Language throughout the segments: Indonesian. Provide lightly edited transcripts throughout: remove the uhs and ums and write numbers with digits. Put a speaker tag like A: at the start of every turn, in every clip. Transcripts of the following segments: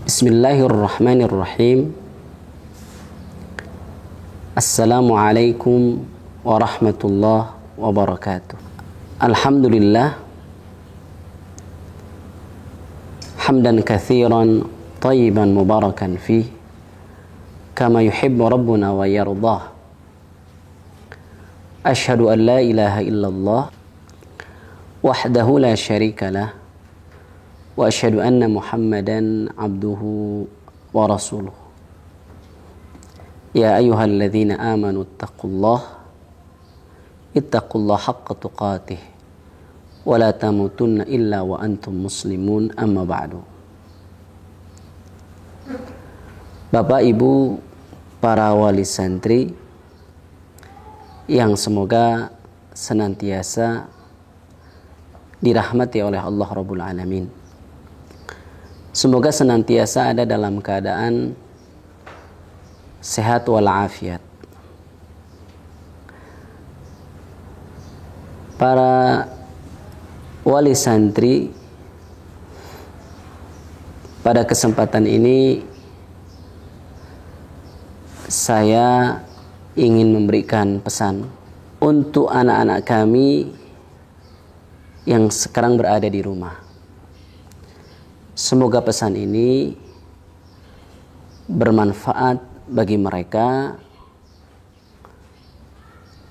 A: Bismillahirrahmanirrahim. Assalamualaikum warahmatullahi wabarakatuh. Alhamdulillah hamdan katsiran tayyiban mubarakan fih kama yuhibbu rabbuna wa yardah. Asyhadu an la ilaha illallah wahdahu la syarika lah wa asyhadu anna Muhammadan abduhu wa rasuluh. Ya ayyuhalladzina amanu ittaqullaha haqqa tuqatih wa la tamutunna illa wa antum muslimun, amma ba'du. Bapak Ibu para wali santri yang semoga senantiasa dirahmati oleh Allah Rabbul Alamin. Semoga senantiasa ada dalam keadaan sehat walafiat. Para wali santri, pada kesempatan ini saya ingin memberikan pesan untuk anak-anak kami yang sekarang berada di rumah. Semoga pesan ini bermanfaat bagi mereka.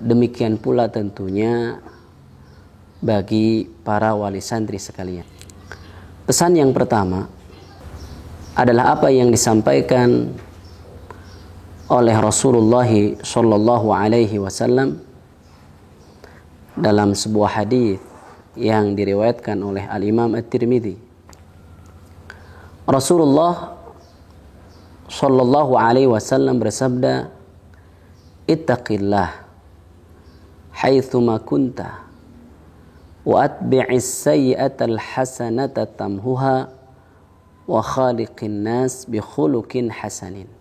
A: Demikian pula tentunya bagi para wali santri sekalian. Pesan yang pertama adalah apa yang disampaikan oleh Rasulullah Shallallahu Alaihi Wasallam dalam sebuah hadis yang diriwayatkan oleh Al-Imam At-Tirmidzi. Rasulullah Shallallahu Alaihi Wasallam bersabda, "Ittaqillah haitsuma kunta wa atbi'is sayyi'atal hasanata tamhuha wa khaliqin nas bi khuluqin hasanin."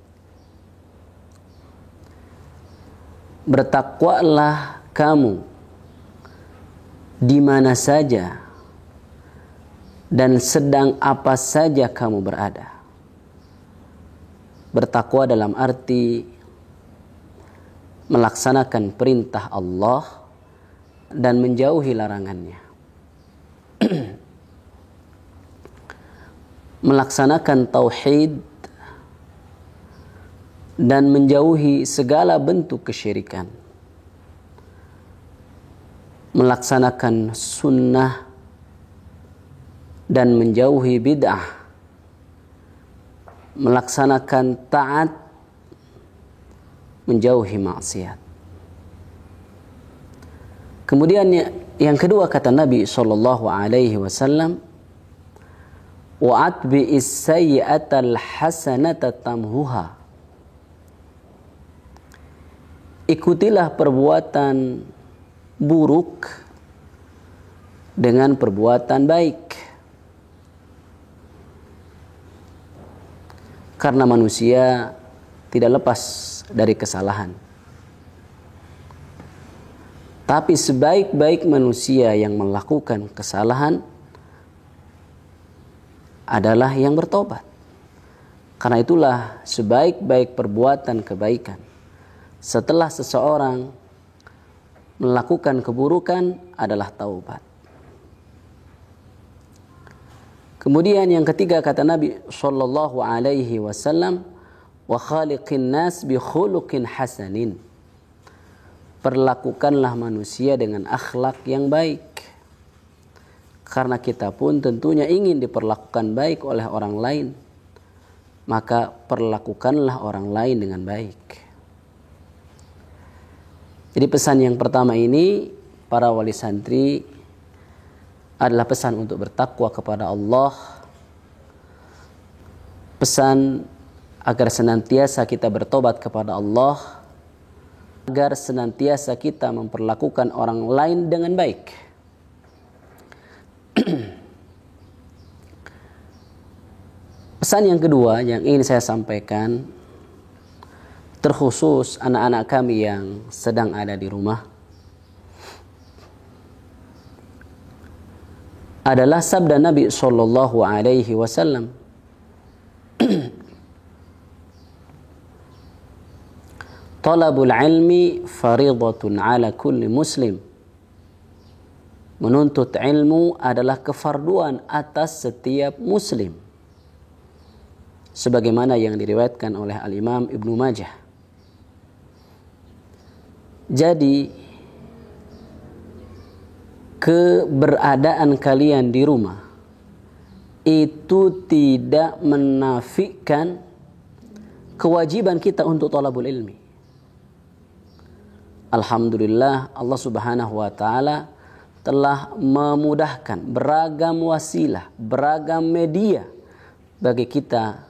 A: Bertakwalah kamu di mana saja dan sedang apa saja kamu berada. Bertakwa dalam arti melaksanakan perintah Allah dan menjauhi larangannya. Melaksanakan tauhid dan menjauhi segala bentuk kesyirikan. Melaksanakan sunnah dan menjauhi bid'ah, melaksanakan taat, menjauhi maksiat. Kemudian yang kedua kata Nabi Shallallahu Alaihi Wasallam, wa atbi'is sayyi'atal hasanata tamhuha. Ikutilah perbuatan buruk dengan perbuatan baik. Karena manusia tidak lepas dari kesalahan. Tapi sebaik-baik manusia yang melakukan kesalahan adalah yang bertobat. Karena itulah sebaik-baik perbuatan kebaikan setelah seseorang melakukan keburukan adalah taubat. Kemudian yang ketiga kata Nabi Shallallahu Alaihi Wasallam, wa khaliqin nas bi khuluqin hasanin. Perlakukanlah manusia dengan akhlak yang baik. Karena kita pun tentunya ingin diperlakukan baik oleh orang lain, maka perlakukanlah orang lain dengan baik. Jadi pesan yang pertama ini para wali santri adalah pesan untuk bertakwa kepada Allah. Pesan agar senantiasa kita bertobat kepada Allah, agar senantiasa kita memperlakukan orang lain dengan baik. Pesan yang kedua yang ingin saya sampaikan, terkhusus anak-anak kami yang sedang ada di rumah, adalah sabda Nabi Shallallahu Alaihi Wasallam Talabul ilmi faridatun ala kulli muslim. Menuntut ilmu adalah kefarduan atas setiap muslim. Sebagaimana yang diriwayatkan oleh Al-Imam Ibnu Majah. Jadi, keberadaan kalian di rumah itu tidak menafikan kewajiban kita untuk talabul ilmi. Alhamdulillah, Allah Subhanahu wa taala telah memudahkan beragam wasilah, beragam media bagi kita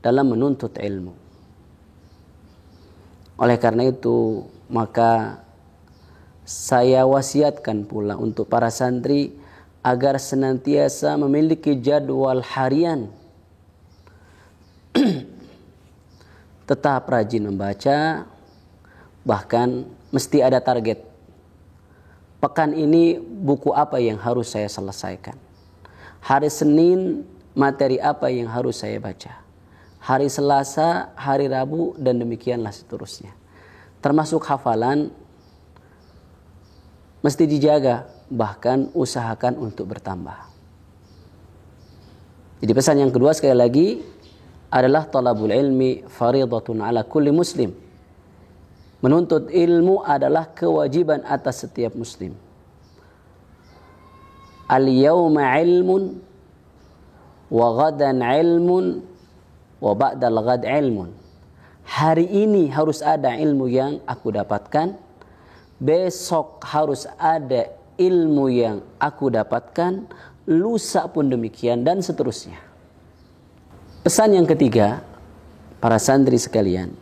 A: dalam menuntut ilmu. Oleh karena itu, maka saya wasiatkan pula untuk para santri agar senantiasa memiliki jadwal harian. Tetap rajin membaca, bahkan mesti ada target. Pekan ini buku apa yang harus saya selesaikan. Hari Senin materi apa yang harus saya baca. Hari Selasa, hari Rabu, dan demikianlah seterusnya. Termasuk hafalan mesti dijaga, bahkan usahakan untuk bertambah. Jadi pesan yang kedua sekali lagi adalah talabul ilmi faridatun ala kulli muslim. Menuntut ilmu adalah kewajiban atas setiap muslim. Al-yawma ilmun wa ghadan ilmun wa ba'dal ghad ilmun. Hari ini harus ada ilmu yang aku dapatkan, besok harus ada ilmu yang aku dapatkan, lusa pun demikian, dan seterusnya. Pesan yang ketiga, para santri sekalian,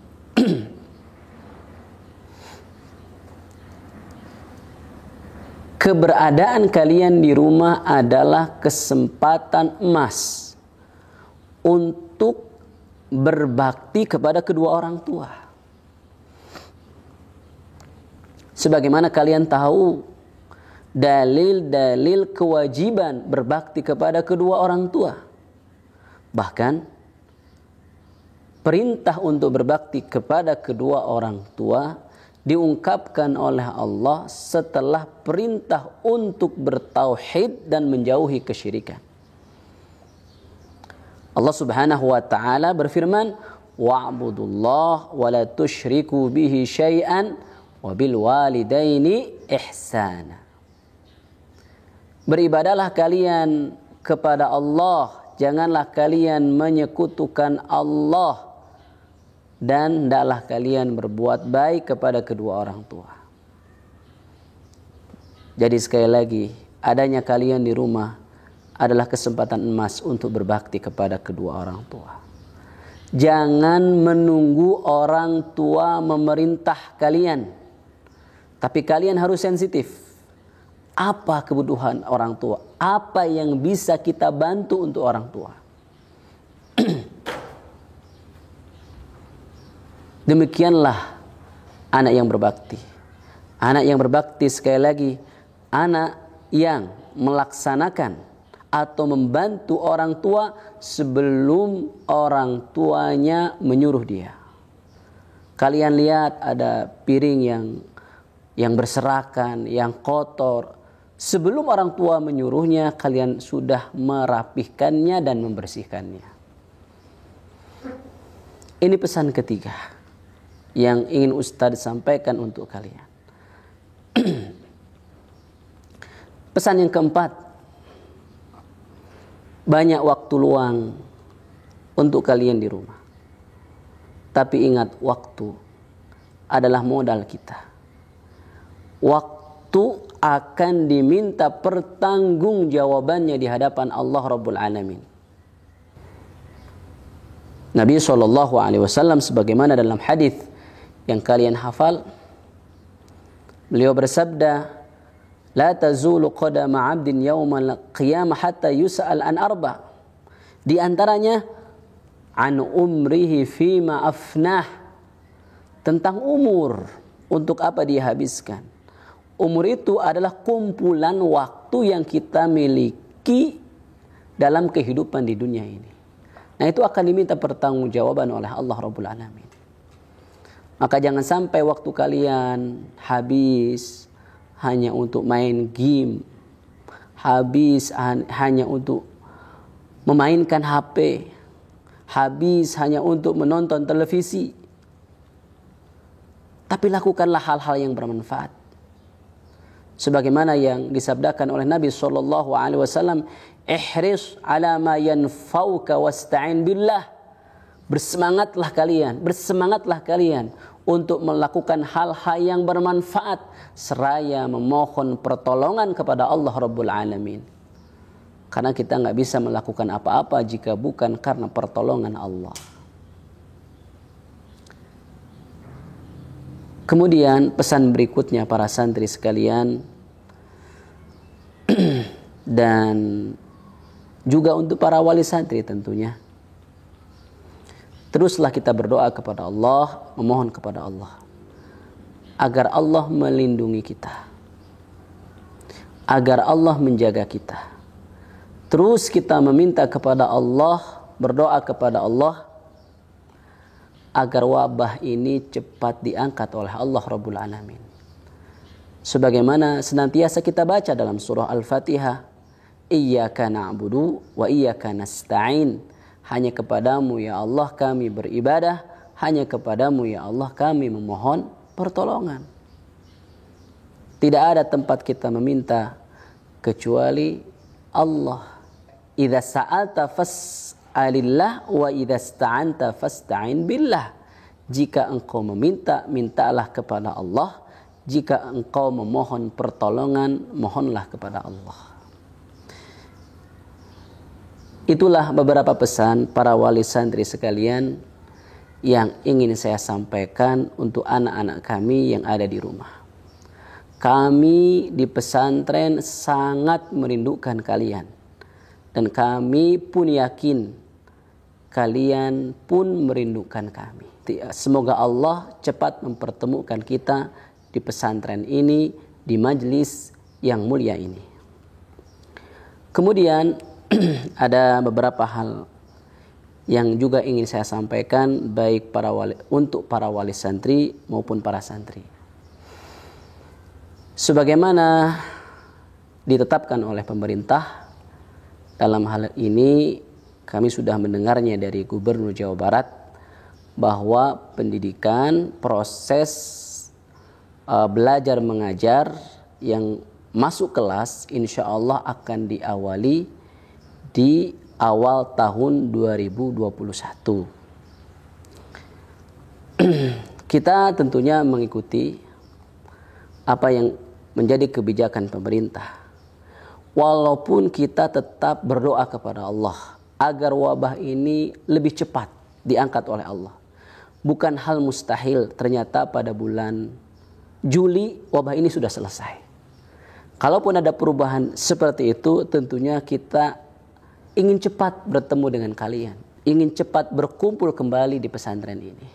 A: keberadaan kalian di rumah adalah kesempatan emas untuk berbakti kepada kedua orang tua. Sebagaimana kalian tahu dalil-dalil kewajiban berbakti kepada kedua orang tua. Bahkan perintah untuk berbakti kepada kedua orang tua diungkapkan oleh Allah setelah perintah untuk bertauhid dan menjauhi kesyirikan. Allah Subhanahu wa taala berfirman, "Wa'budullah wa la tusyriku bihi syai'an wa bil walidaini ihsana." Beribadalah kalian kepada Allah, janganlah kalian menyekutukan Allah, dan hendaklah kalian berbuat baik kepada kedua orang tua. Jadi sekali lagi, adanya kalian di rumah adalah kesempatan emas untuk berbakti kepada kedua orang tua. Jangan menunggu orang tua memerintah kalian, tapi kalian harus sensitif. Apa kebutuhan orang tua? Apa yang bisa kita bantu untuk orang tua? Demikianlah anak yang berbakti. Anak yang berbakti sekali lagi, anak yang melaksanakan atau membantu orang tua sebelum orang tuanya menyuruh dia. Kalian lihat ada piring yang berserakan, yang kotor. Sebelum orang tua menyuruhnya, kalian sudah merapihkannya dan membersihkannya. Ini pesan ketiga yang ingin Ustadz sampaikan untuk kalian. Pesan yang keempat, banyak waktu luang untuk kalian di rumah. Tapi ingat, waktu adalah modal kita. Waktu akan diminta pertanggungjawabannya di hadapan Allah Rabbul Alamin. Nabi SAW sebagaimana dalam hadis yang kalian hafal, beliau bersabda, "La tazulu qadama 'abdin yaumal qiyamah hatta yus'al an arba." Di antaranya an umrihi fima afnah, tentang umur, untuk apa dia habiskan. Umur itu adalah kumpulan waktu yang kita miliki dalam kehidupan di dunia ini. Nah, itu akan diminta pertanggungjawaban oleh Allah Rabbul Alamin. Maka jangan sampai waktu kalian habis hanya untuk main game, habis hanya untuk memainkan HP, habis hanya untuk menonton televisi. Tapi lakukanlah hal-hal yang bermanfaat. Sebagaimana yang disabdakan oleh Nabi SAW, ihris ala ma yanfauka wasta'in billah. Bersemangatlah kalian untuk melakukan hal-hal yang bermanfaat seraya memohon pertolongan kepada Allah Rabbul Alamin. Karena kita nggak bisa melakukan apa-apa jika bukan karena pertolongan Allah. Kemudian pesan berikutnya para santri sekalian dan juga untuk para wali santri tentunya. Teruslah kita berdoa kepada Allah, memohon kepada Allah agar Allah melindungi kita, agar Allah menjaga kita. Terus kita meminta kepada Allah, berdoa kepada Allah agar wabah ini cepat diangkat oleh Allah Rabbul Alamin. Sebagaimana senantiasa kita baca dalam surah Al-Fatihah, Iyyaka na'budu wa iyyaka nasta'in. Hanya kepadamu ya Allah kami beribadah, hanya kepadamu ya Allah kami memohon pertolongan. Tidak ada tempat kita meminta kecuali Allah. Idza sa'alta fas'alillah wa idza ista'anta fasta'in billah. Jika engkau meminta, mintalah kepada Allah. Jika engkau memohon pertolongan, mohonlah kepada Allah. Itulah beberapa pesan para wali santri sekalian yang ingin saya sampaikan untuk anak-anak kami yang ada di rumah. Kami di pesantren sangat merindukan kalian. Dan kami pun yakin kalian pun merindukan kami. Semoga Allah cepat mempertemukan kita di pesantren ini, di majlis yang mulia ini. Kemudian ada beberapa hal yang juga ingin saya sampaikan baik untuk para wali santri maupun para santri. Sebagaimana ditetapkan oleh pemerintah, dalam hal ini kami sudah mendengarnya dari Gubernur Jawa Barat bahwa pendidikan, proses belajar mengajar yang masuk kelas insya Allah akan diawali di awal tahun 2021. Kita tentunya mengikuti apa yang menjadi kebijakan pemerintah. Walaupun kita tetap berdoa kepada Allah agar wabah ini lebih cepat diangkat oleh Allah. Bukan hal mustahil, ternyata pada bulan Juli wabah ini sudah selesai. Kalaupun ada perubahan seperti itu, tentunya kita ingin cepat bertemu dengan kalian, ingin cepat berkumpul kembali di pesantren ini.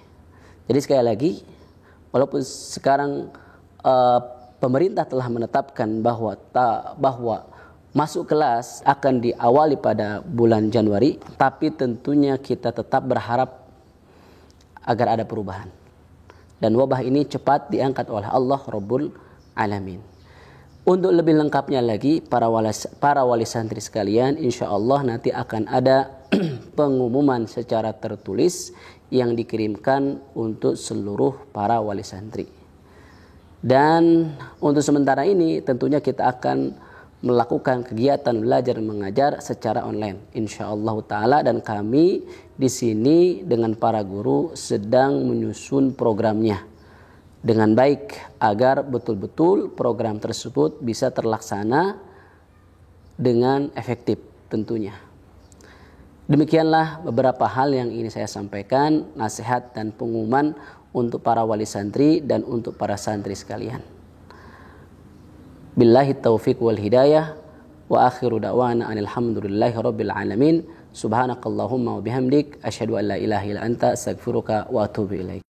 A: Jadi sekali lagi, walaupun sekarang pemerintah telah menetapkan bahwa masuk kelas akan diawali pada bulan Januari, tapi tentunya kita tetap berharap agar ada perubahan dan wabah ini cepat diangkat oleh Allah Rabbul Alamin. Untuk lebih lengkapnya lagi, para wali santri sekalian, insya Allah nanti akan ada pengumuman secara tertulis yang dikirimkan untuk seluruh para wali santri. Dan untuk sementara ini tentunya kita akan melakukan kegiatan belajar mengajar secara online, insya Allah Ta'ala. Dan kami di sini dengan para guru sedang menyusun programnya dengan baik agar betul-betul program tersebut bisa terlaksana dengan efektif tentunya. Demikianlah beberapa hal yang ingin saya sampaikan, nasihat dan pengumuman untuk para wali santri dan untuk para santri sekalian. Billahi taufiq wal hidayah wa akhiru da'wana alhamdulillahi rabbil alamin. Subhanakallahumma wa bihamdik asyhadu an la ilaha illa anta astaghfiruka wa atubu ilaik.